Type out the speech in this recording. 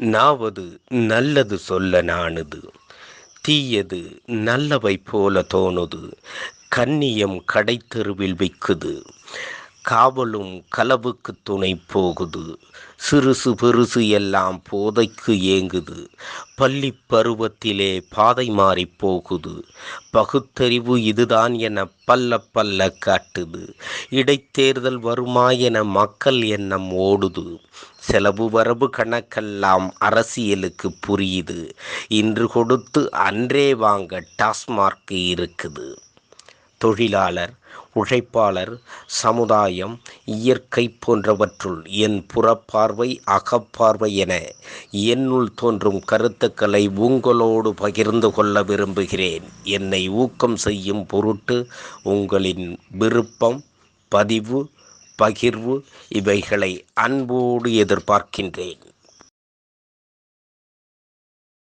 நாவது நல்லது சொல்ல நாணுது, தீயது நல்லவை போல தோணுது. கண்ணியம் கடைத்தெருவில் விக்குது, காவலும் களவுக்கு துணை போகுது. சிறுசு பெருசு எல்லாம் போதைக்கு ஏங்குது, பள்ளி பருவத்திலே பாதை மாறி போகுது. பகுத்தறிவு இதுதான் என பல்ல பல்ல காட்டுது. இடைத்தேர்தல் வருமா என மக்கள் எண்ணம் ஓடுது. செலவு வரவு கணக்கெல்லாம் அரசியலுக்கு புரியுது. இன்று கொடுத்து அன்றே வாங்க டாஸ்மார்க் இருக்குது. தொழிலாளர், உழைப்பாளர், சமுதாயம், இயற்கை போன்றவற்றுள் என் புறப்பார்வை, அகப்பார்வை என என்னுள் தோன்றும் கருத்துக்களை உங்களோடு பகிர்ந்து கொள்ள விரும்புகிறேன். என்னை ஊக்கம் செய்யும் பொருட்டு உங்களின் விருப்பம், பதிவு, பகிர்வு இவைகளை அன்போடு எதிர்பார்க்கின்றேன்.